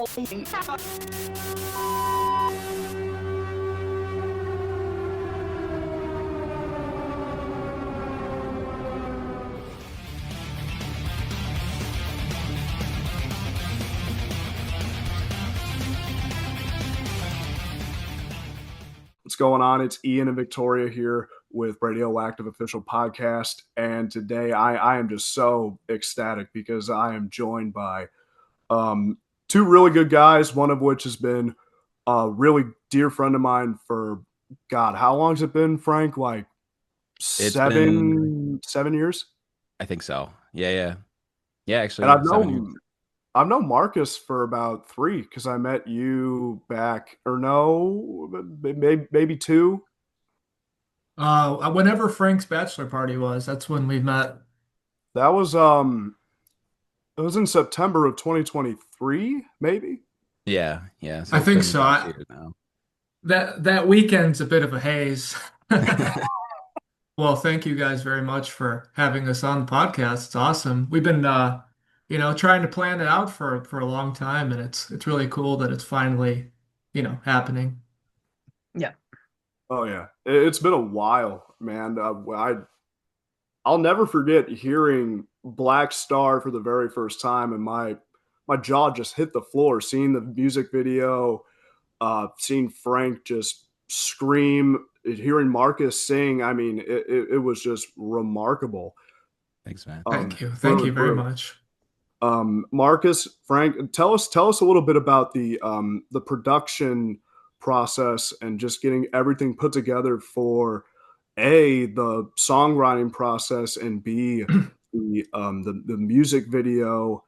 What's going on? It's Ian and Victoria here with RadioActive Official Podcast. And today I am just so ecstatic because I am joined by two really good guys, one of which has been a really dear friend of mine for, God, how long has it been, Frank? Like It's been, 7 years? I think so. Yeah. Yeah, And actually, 7 years. I've known Marcus for about 3 because I met you back, or no, maybe 2. Whenever Frank's bachelor party was, that's when we met. That was it was in September of 2023, maybe. Yeah. So I it's think been so. 2 years now. That weekend's a bit of a haze. Well, thank you guys very much for having us on the podcast. It's awesome. We've been trying to plan it out for a long time, and it's really cool that it's finally, happening. Yeah. Oh yeah, it's been a while, man. I'll never forget hearing Black Star for the very first time, and my jaw just hit the floor. Seeing the music video, seeing Frank just scream, hearing Marcus sing. I mean, it was just remarkable. Thanks, man. Thank you very Through. much. Marcus, Frank, tell us a little bit about the production process and just getting everything put together for A, the songwriting process, and B, the music video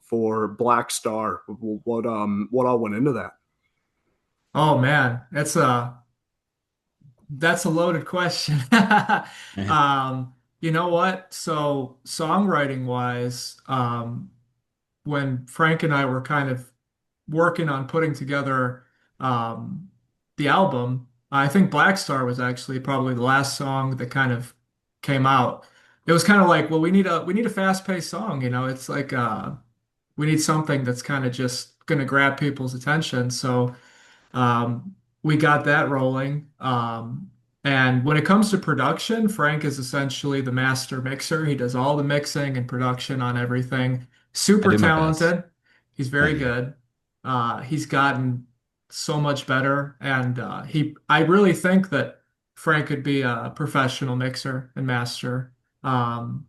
for Black Star. What all went into that? Oh man, that's a loaded question. You know what? So songwriting wise, when Frank and I were kind of working on putting together um, the album, I think Black Star was actually probably the last song that kind of came out. It was kind of like, well, we need a fast-paced song, It's like we need something that's kind of just gonna grab people's attention. So we got that rolling. And when it comes to production, Frank is essentially the master mixer. He does all the mixing and production on everything. I Super do my best. talented. He's very Thank you. good. He's gotten so much better, and I really think that Frank could be a professional mixer and master. Um,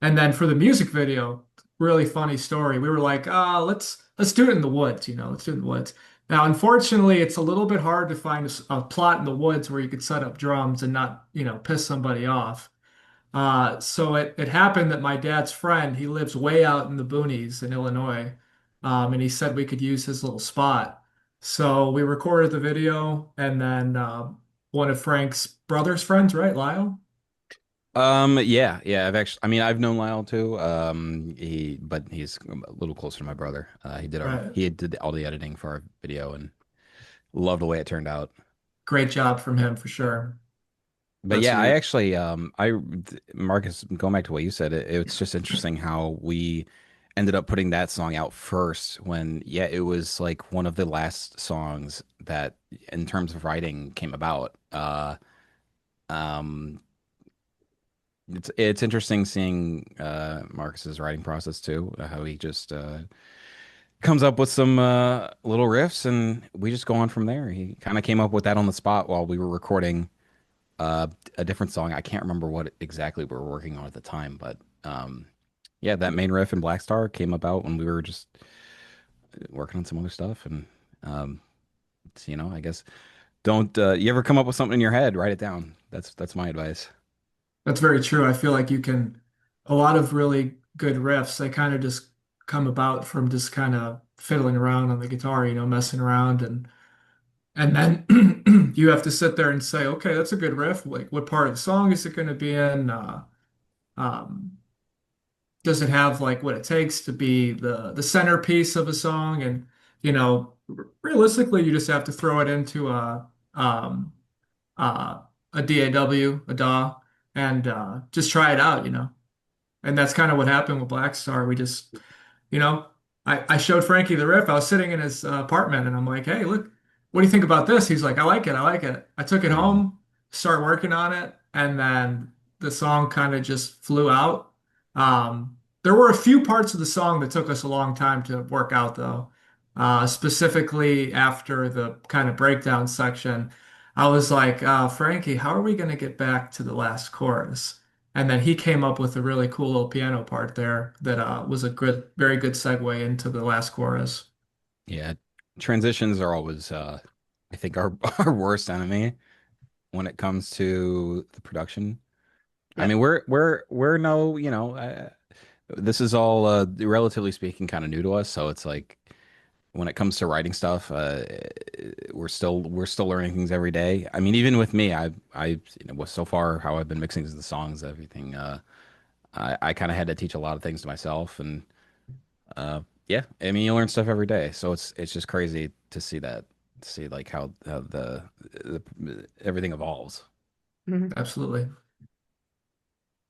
and then for the music video, really funny story. We were like, let's do it in the woods, let's do it in the woods. Now, unfortunately, it's a little bit hard to find a plot in the woods where you could set up drums and not, piss somebody off. So it happened that my dad's friend, he lives way out in the boonies in Illinois, and he said we could use his little spot. So we recorded the video, and then one of Frank's brother's friends, right, Lyle? Yeah. I've known Lyle too. But he's a little closer to my brother. Right. He did all the editing for our video and loved the way it turned out. Great job from him for sure. But That's yeah, I neat. actually, Marcus, going back to what you said, it's just interesting how we ended up putting that song out first when, yeah, it was like one of the last songs that, in terms of writing, came about. Um, it's interesting seeing Marcus's writing process too, how he just comes up with some little riffs and we just go on from there. He kind of came up with that on the spot while we were recording a different song. I can't remember what exactly we were working on at the time, but yeah, that main riff in Black Star came about when we were just working on some other stuff. And I guess don't you ever come up with something in your head, write it down. That's my advice. That's very true. I feel like a lot of really good riffs, they kind of just come about from just kind of fiddling around on the guitar, messing around and then you have to sit there and say, okay, that's a good riff. Like what part of the song is it going to be in? Um, does it have like what it takes to be the centerpiece of a song? And, realistically, you just have to throw it into um, a DAW, and just try it out. And that's kind of what happened with Black Star. We just, you know, I showed Frankie the riff. I was sitting in his apartment and I'm like, hey, look, what do you think about this? He's like, I like it. I like it. I took it Mhm. home, started working on it, and then the song kind of just flew out. There were a few parts of the song that took us a long time to work out, though. Specifically after the kind of breakdown section, I was like, Frankie, how are we going to get back to the last chorus? And then he came up with a really cool little piano part there that was a good, very good segue into the last chorus. Yeah, transitions are always, I think, our our worst enemy when it comes to the production. I Yeah. mean, we're no, this is all relatively speaking kind of new to us, so it's like when it comes to writing stuff, we're still learning things every day. I mean, even with me, so far how I've been mixing the songs, everything, I kind of had to teach a lot of things to myself, and yeah, I mean, you learn stuff every day, so it's just crazy to see that, to see like how everything evolves. Mhm. Absolutely.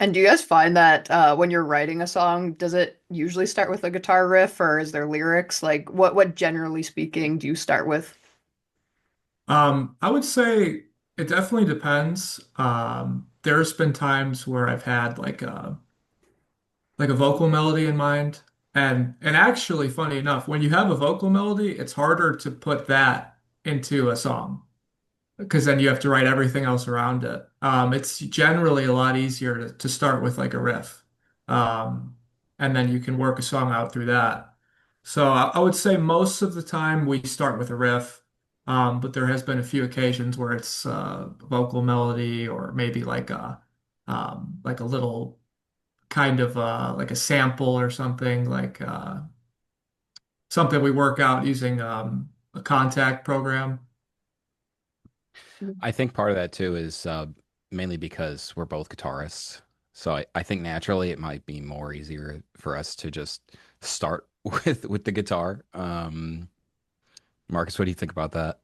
And do you guys find that when you're writing a song, does it usually start with a guitar riff or is there lyrics? Like what generally speaking do you start with? I would say it definitely depends. There's been times where I've had like a vocal melody in mind. And actually, funny enough, when you have a vocal melody, it's harder to put that into a song because then you have to write everything else around it. It's generally a lot easier to start with like a riff. Um, and then you can work a song out through that. So I would say most of the time we start with a riff. But there has been a few occasions where it's vocal melody or maybe like a little kind of like a sample or something like something we work out using a contact program. I think part of that too is mainly because we're both guitarists. So I think naturally it might be more easier for us to just start with the guitar. Marcus, what do you think about that?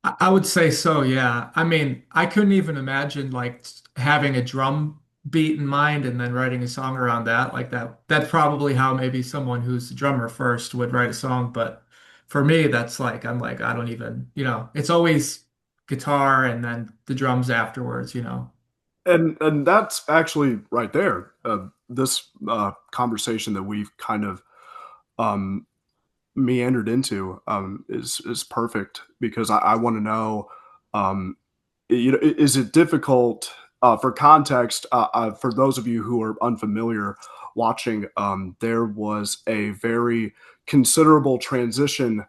I would say so, yeah. I mean, I couldn't even imagine like having a drum beat in mind and then writing a song around that like that. That's probably how maybe someone who's a drummer first would write a song. But for me, that's like, I'm like, I don't even, it's always guitar and then the drums afterwards, you know. And that's actually right there. This conversation that we've kind of um, meandered into is perfect because I want to know, um, is it difficult for context for those of you who are unfamiliar watching? There was a very considerable transition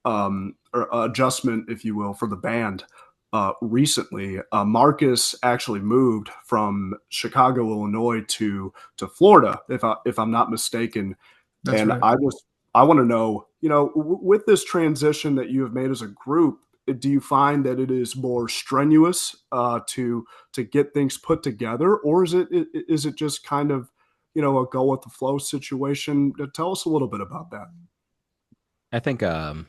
or adjustment, if you will, for the band recently. Marcus actually moved from Chicago, Illinois, to Florida, if I'm not mistaken. That's And right. I want to know, with this transition that you have made as a group, do you find that it is more strenuous to get things put together, or is it just kind of a go with the flow situation? Tell us a little bit about that. I think a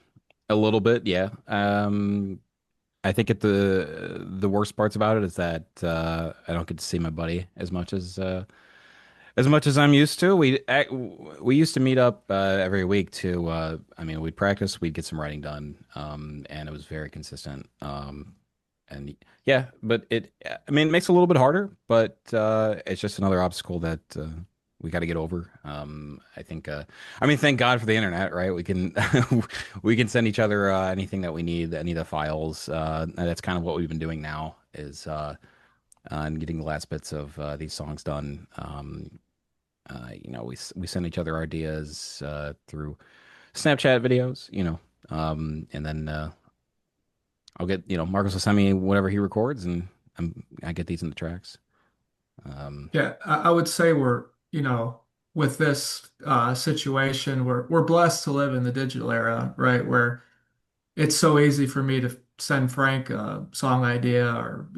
little bit, yeah. I think the worst parts about it is that I don't get to see my buddy as much as I'm used to. We used to meet up every week to I mean, we'd practice, we'd get some writing done, and it was very consistent. And yeah, but I mean, it makes it a little bit harder, but it's just another obstacle that we got to get over. I think, I mean, thank God for the internet, right? We can we can send each other anything that we need, any of the files. And that's kind of what we've been doing now is and getting the last bits of these songs done. We send each other ideas through Snapchat videos, and then I'll get, Marcos will send me whatever he records, and I get these in the tracks. Um, Yeah, I would say with this situation, we're blessed to live in the digital era, right? Where it's so easy for me to send Frank a song idea or,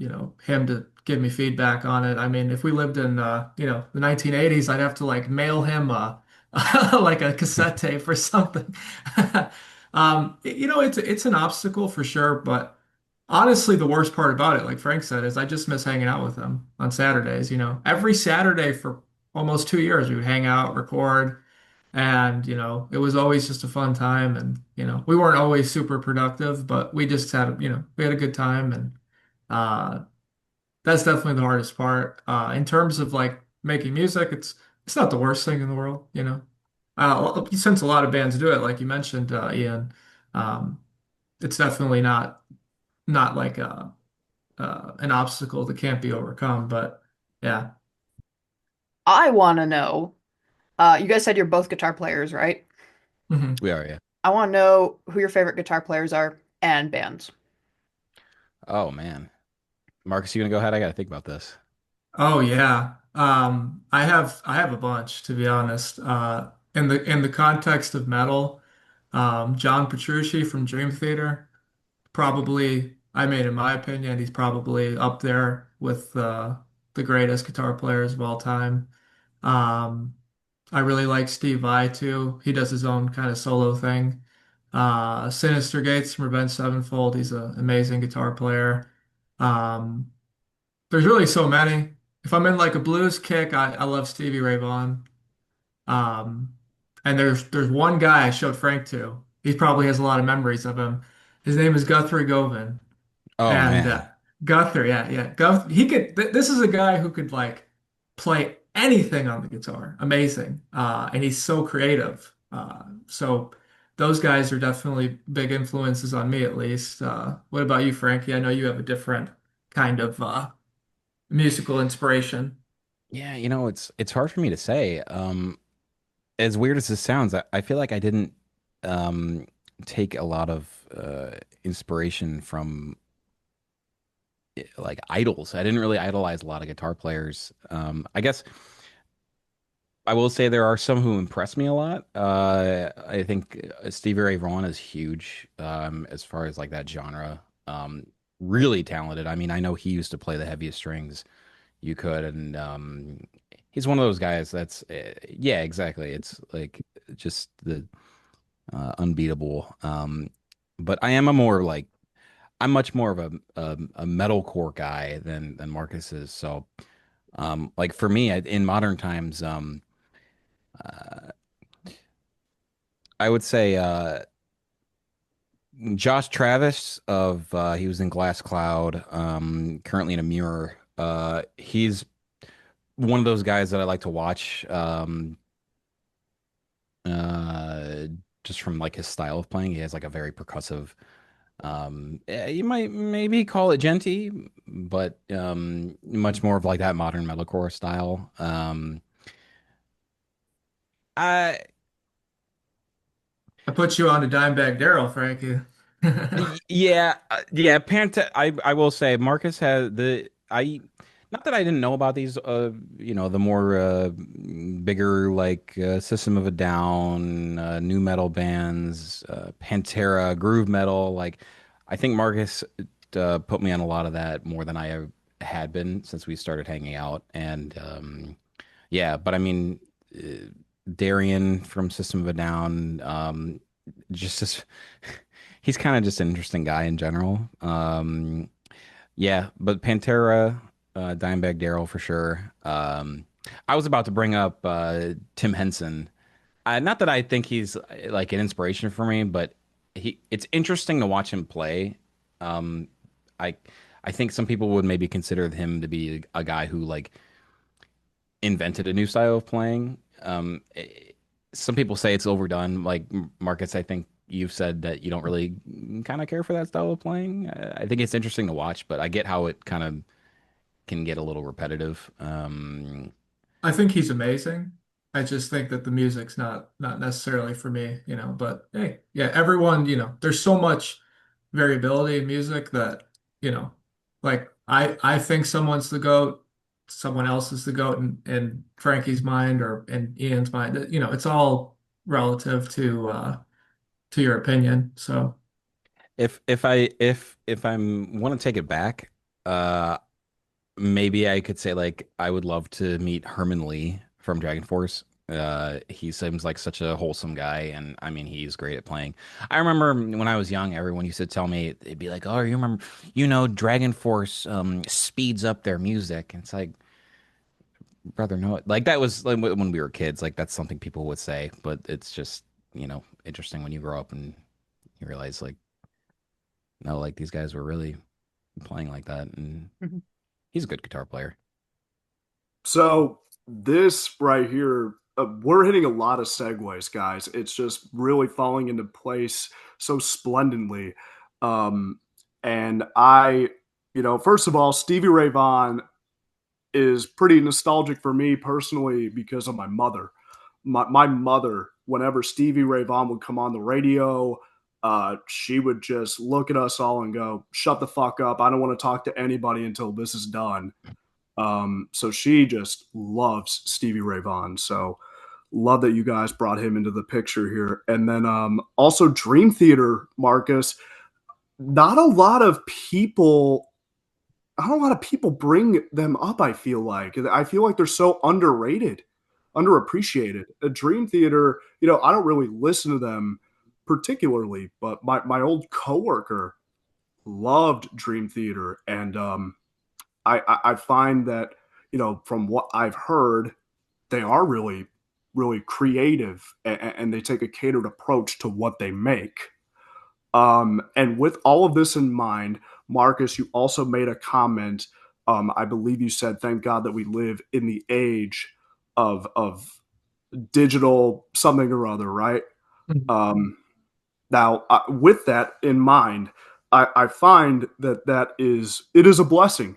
him to give me feedback on it. I mean, if we lived in, the 1980s, I'd have to like mail him like a cassette tape or something. It's an obstacle for sure, but honestly, the worst part about it, like Frank said, is I just miss hanging out with him on Saturdays. Every Saturday for almost 2 years, we would hang out, record. And, it was always just a fun time. And, we weren't always super productive, but we just had, we had a good time. And uh, that's definitely the hardest part. In terms of like making music, it's not the worst thing in the world. Since a lot of bands do it, like you mentioned, Ian, um, it's definitely not like an obstacle that can't be overcome. But yeah. I want to know, you guys said you're both guitar players, right? Mhm. We are, yeah. I want to know who your favorite guitar players are and bands. Oh man, Marcus, you gonna go ahead? I gotta think about this. Oh yeah. I have a bunch to be honest. In the context of metal, John Petrucci from Dream Theater, probably, I mean, in my opinion, he's probably up there with the greatest guitar players of all time. Um, I really like Steve Vai too. He does his own kind of solo thing. Sinister Gates from Revenge Sevenfold, he's an amazing guitar player. Um, there's really so many. If I'm in like a blues kick, I love Stevie Ray Vaughan. Um, and there's one guy I showed Frank to. He probably has a lot of memories of him. His name is Guthrie Govan. Oh And man, Guthrie, yeah, yeah. He could this is a guy who could like play anything on the guitar. Amazing. And he's so creative. So those guys are definitely big influences on me at least. What about you, Frankie? I know you have a different kind of musical inspiration. yeah, it's hard for me to say. As weird as this sounds, I feel like I didn't um take a lot of inspiration from like idols. I didn't really idolize a lot of guitar players. I guess I will say there are some who impress me a lot. I think Stevie Ray Vaughan is huge as far as like that genre. Really talented. I mean, I know he used to play the heaviest strings you could, and he's one of those guys that's yeah, exactly. It's like just the unbeatable. But I am a more like I'm much more of a metalcore guy than Marcus is. So like for me in modern times, uh, I would say Josh Travis of he was in Glass Cloud, currently in a Mirror. He's one of those guys that I like to watch. Uh, just from like his style of playing, he has like a very percussive. You might maybe call it genty, but much more of like that modern metalcore style. I I put you on to Dimebag Darrell, Frankie. Yeah, yeah. Panta. I will say Marcus has the I. Not that I didn't know about these. The more bigger like System of a Down, new metal bands, Pantera, groove metal. Like, I think Marcus put me on a lot of that more than I had been since we started hanging out. And yeah, but I mean, Darian from System of a Down, just as he's kind of just an interesting guy in general. Yeah, but Pantera, Dimebag Darrell for sure. I was about to bring up Tim Henson. Not that I think he's like an inspiration for me, but it's interesting to watch him play. Um, I I think some people would maybe consider him to be a guy who like invented a new style of playing. Some people say it's overdone. Like Marcus, I think you've said that you don't really kind of care for that style of playing. I think it's interesting to watch, but I get how it kind of can get a little repetitive. I think he's amazing. I just think that the music's not necessarily for me. But hey, yeah, everyone, there's so much variability in music that, you know, like I think someone's the GOAT, someone else is the GOAT in Frankie's mind or in Ian's mind. It's all relative to your opinion. So If I'm want to take it back, uh, maybe I could say like I would love to meet Herman Lee from Dragon Force. He seems like such a wholesome guy, and I mean he's great at playing. I remember when I was young, everyone used to tell me they'd be like, "Oh, you remember, Dragon Force speeds up their music." And it's like, rather know it. Like that was like when we were kids. Like that's something people would say, but it's just interesting when you grow up and you realize like no, like these guys were really playing like that, and Mhm. he's a good guitar player. So this right here, we're hitting a lot of segues, guys. It's just really falling into place so splendidly. Um, and first of all, Stevie Ray Vaughan is pretty nostalgic for me personally because of my mother. My mother, whenever Stevie Ray Vaughan would come on the radio, she would just look at us all and go, "Shut the fuck up! I don't want to talk to anybody until this is done." So she just loves Stevie Ray Vaughan. So love that you guys brought him into the picture here. And then also Dream Theater, Marcus. Not a lot of people not a lot of people bring them up, I feel like they're so underrated, underappreciated. A Dream Theater, I don't really listen to them particularly, but my old coworker loved Dream Theater, and I find that from what I've heard, they are really really creative, and they take a catered approach to what they make. And with all of this in mind, Marcus, you also made a comment. I believe you said, "Thank God that we live in the age of digital something or other," right? Um, Now, with that in mind, I find that it is a blessing.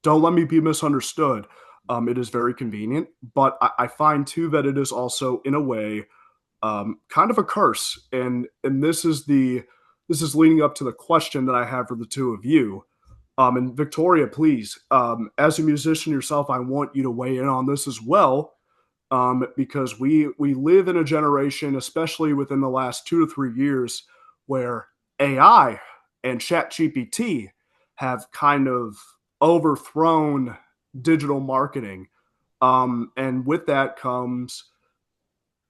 Don't let me be misunderstood. It is very convenient, but I find too that it is also, in a way, kind of a curse. And this is leading up to the question that I have for the two of you. And Victoria, please, as a musician yourself, I want you to weigh in on this as well, because we live in a generation, especially within the last 2 to 3 years, where AI and ChatGPT have kind of overthrown digital marketing, and with that comes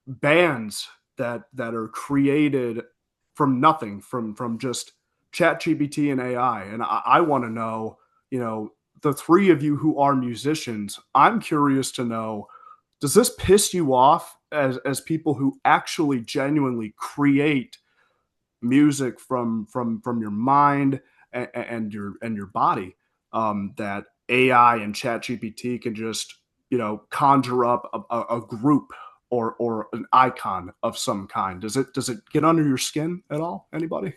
bands that are created from nothing, from just ChatGPT and AI. And I want to know, the three of you who are musicians, I'm curious to know, does this piss you off as people who actually genuinely create music from your mind and your body, that AI and ChatGPT can just conjure up a group or an icon of some kind? Does it get under your skin at all? Anybody?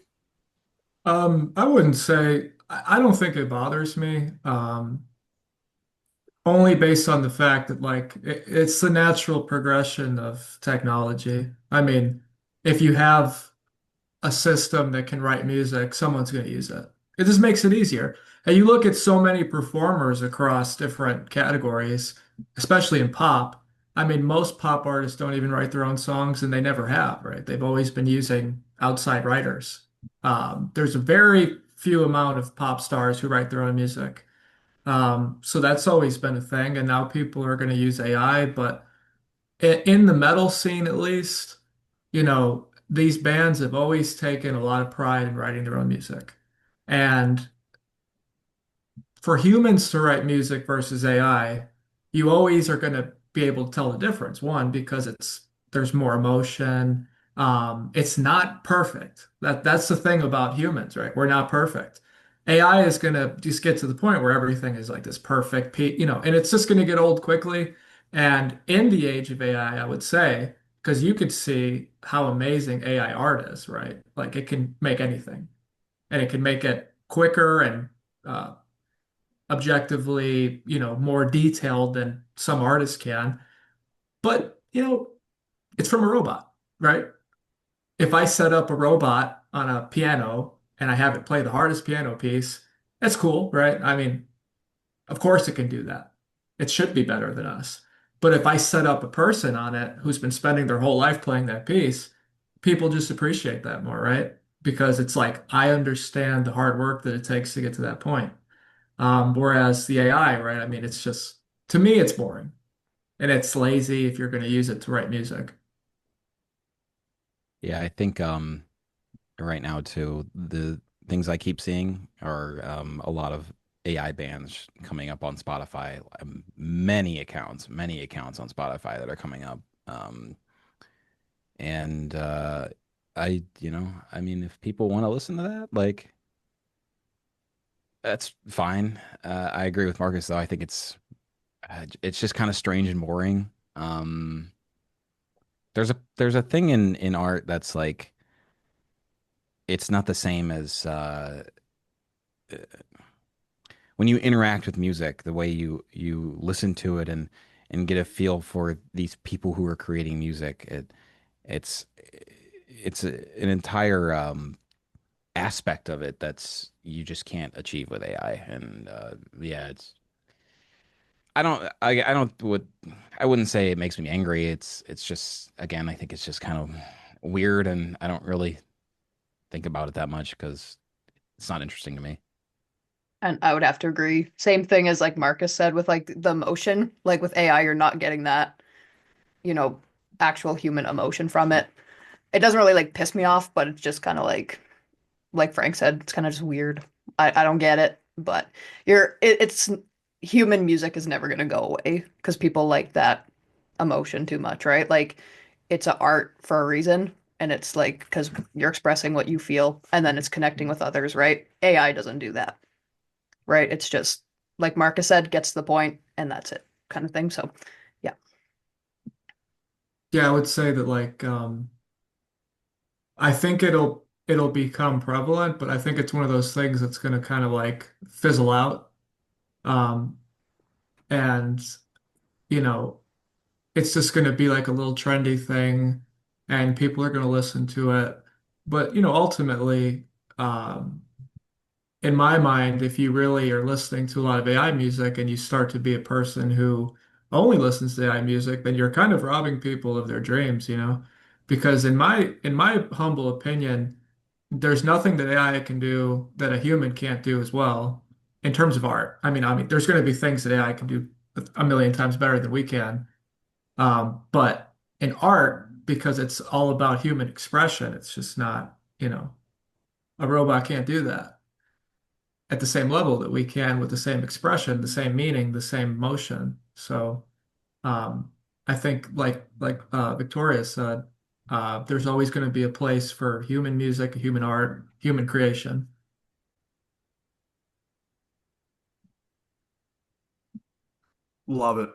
I wouldn't say I don't think it bothers me. Only based on the fact that like it's the natural progression of technology. I mean, if you have a system that can write music, someone's going to use it. It just makes it easier. And you look at so many performers across different categories, especially in pop. I mean, most pop artists don't even write their own songs, and they never have, right? They've always been using outside writers. There's a very few amount of pop stars who write their own music. So that's always been a thing, and now people are going to use AI. But in the metal scene, at least, these bands have always taken a lot of pride in writing their own music. And for humans to write music versus AI, you always are going to be able to tell the difference. One, because there's more emotion. It's not perfect. That's the thing about humans, right? We're not perfect. AI is going to just get to the point where everything is like this perfect, and it's just going to get old quickly. And in the age of AI, I would say, because you could see how amazing AI art is, right? Like it can make anything, and it can make it quicker and uh, objectively, more detailed than some artists can. But, it's from a robot, right? If I set up a robot on a piano and I have it play the hardest piano piece, that's cool, right? I mean, of course it can do that. It should be better than us. But if I set up a person on it who's been spending their whole life playing that piece, people just appreciate that more, right? Because it's like, I understand the hard work that it takes to get to that point. Whereas the AI, right? I mean, it's just, to me, it's boring and it's lazy if you're going to use it to write music. Yeah, I think right now too, the things I keep seeing are a lot of AI bands coming up on Spotify. Many accounts on Spotify that are coming up. Um, and I mean, if people want to listen to that, like, that's fine. I agree with Marcus, though. I think it's just kind of strange and boring. There's a thing in art that's like it's not the same as when you interact with music, the way you listen to it and get a feel for these people who are creating music. It's an entire aspect of it that's you just can't achieve with AI. And yeah, I don't would I wouldn't say it makes me angry. It's just again, I think it's just kind of weird, and I don't really think about it that much because it's not interesting to me. And I would have to agree. Same thing as like Marcus said with like the emotion. Like with AI, you're not getting that, you know, actual human emotion from it. It doesn't really like piss me off, but it's just kind of like Frank said, it's kind of just weird. I don't get it, but it's human music is never gonna go away because people like that emotion too much, right? Like it's a art for a reason, and it's like because you're expressing what you feel, and then it's connecting with others, right? AI doesn't do that, right? It's just like Marcus said, gets to the point, and that's it, kind of thing. So, yeah. Yeah, I would say that like I think it'll become prevalent, but I think it's one of those things that's going to kind of like fizzle out. Um, and you know, it's just going to be like a little trendy thing, and people are going to listen to it. But ultimately, um, in my mind, if you really are listening to a lot of AI music and you start to be a person who only listens to AI music, then you're kind of robbing people of their dreams, Because in my humble opinion, there's nothing that AI can do that a human can't do as well in terms of art. I mean, there's going to be things that AI can do a million times better than we can. But in art, because it's all about human expression, it's just not, a robot can't do that at the same level that we can with the same expression, the same meaning, the same motion. So um, I think like Victoria said, there's always going to be a place for human music, human art, human creation. Love it.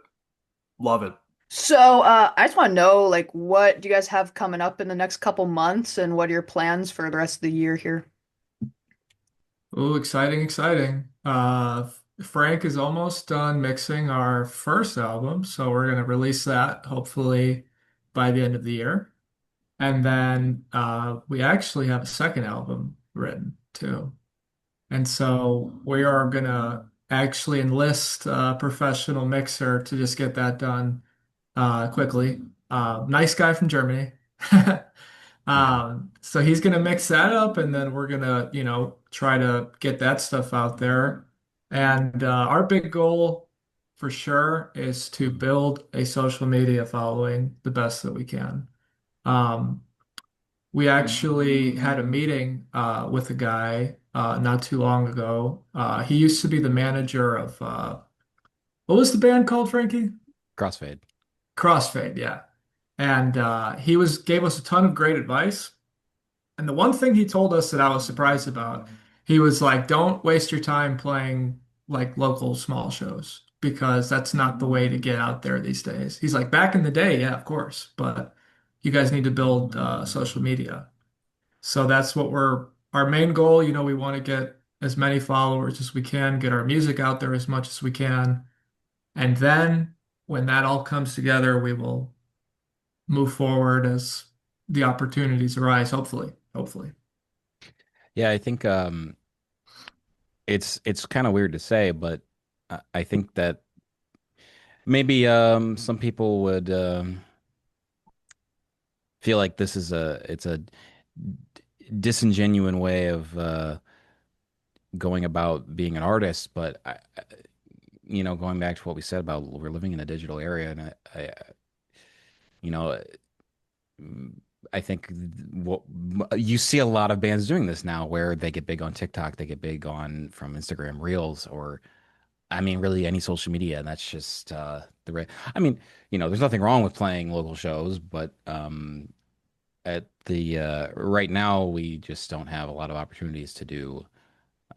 Love it. So, I just want to know, like, what do you guys have coming up in the next couple months, and what are your plans for the rest of the year here? Oh, exciting, exciting. Frank is almost done mixing our first album, so we're going to release that hopefully by the end of the year. And then we actually have a second album written too. And so we are gonna actually enlist a professional mixer to just get that done quickly. Nice guy from Germany. Yeah. So he's gonna mix that up, and then we're gonna, try to get that stuff out there. And our big goal for sure is to build a social media following the best that we can. Um, we actually had a meeting with a guy not too long ago. He used to be the manager of what was the band called, Frankie? Crossfade. Crossfade, yeah. And he was gave us a ton of great advice. And the one thing he told us that I was surprised about, he was like, "Don't waste your time playing like local small shows because that's not the way to get out there these days." He's like, "Back in the day, yeah, of course, but you guys need to build social media." So that's what our main goal. We want to get as many followers as we can, get our music out there as much as we can. And then when that all comes together, we will move forward as the opportunities arise, hopefully. Hopefully. Yeah, I think it's kind of weird to say, but I think that maybe some people would feel like this is a disingenuine way of going about being an artist, but going back to what we said about we're living in a digital area, and you know, I think what you see a lot of bands doing this now, where they get big on TikTok, they get big on from Instagram Reels, or I mean, really any social media. And that's just the right. I mean, there's nothing wrong with playing local shows, but at the right now, we just don't have a lot of opportunities to do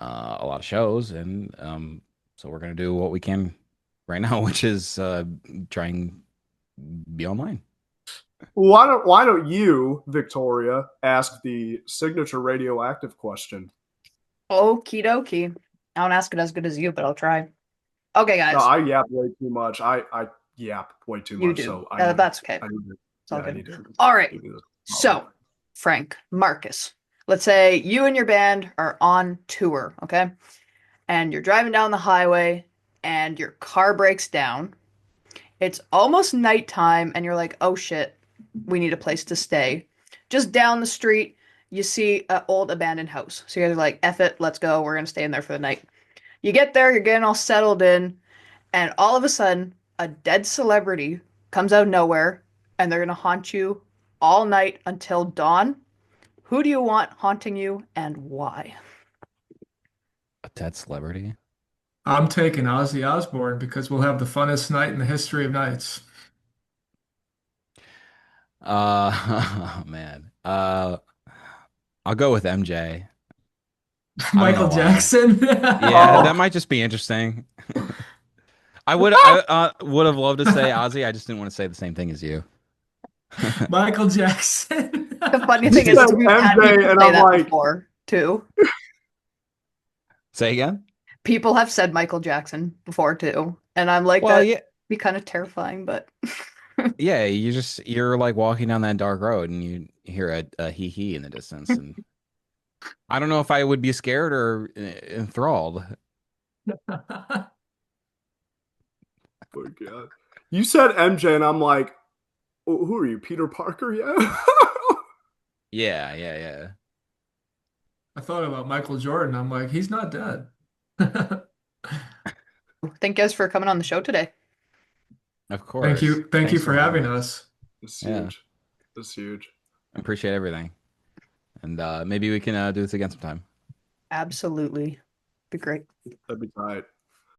a lot of shows, and so we're gonna do what we can right now, which is try and be online. Why don't you, Victoria, ask the signature radioactive question? Okie dokie. I don't ask it as good as you, but I'll try. Okay, No, guys, I yap way too much. I yap way too you much, do. so I need That's okay. I need to It's all yeah, I good. need to All right. do this. So, Frank, Marcus, let's say you and your band are on tour, okay? And you're driving down the highway and your car breaks down. It's almost nighttime and you're like, oh shit, we need a place to stay. Just down the street, you see an old abandoned house. So you're like, F it, let's go. We're going to stay in there for the night. You get there, you're getting all settled in, and all of a sudden, a dead celebrity comes out of nowhere and they're going to haunt you all night until dawn. Who do you want haunting you and why? A dead celebrity. I'm taking Ozzy Osbourne because we'll have the funnest night in the history of nights. Oh man. I'll go with MJ. I don't know Michael why. Jackson. Yeah, that Oh, might just be interesting. I would have loved to say Ozzy. I just didn't want to say the same thing as you. Michael Jackson. The funny you thing is said we've had MJ, people and say I'm that like, before, too. Say again? People have said Michael Jackson before, too. And I'm like, Well, that'd yeah, be kind of terrifying, but yeah. You're like walking down that dark road and you hear a hee hee in the distance, and I don't know if I would be scared or enthralled. oh my God. You said MJ, and I'm like, who are you, Peter Parker? Yeah. Yeah, yeah, yeah. I thought about Michael Jordan. I'm like, he's not dead. thank you guys for coming on the show today. Of Thank course. you. Thank you Thanks for for having having us. us. It's Yeah, huge. It's huge. I appreciate everything, and maybe we can do this again sometime. Absolutely. Be great. That'd be tight.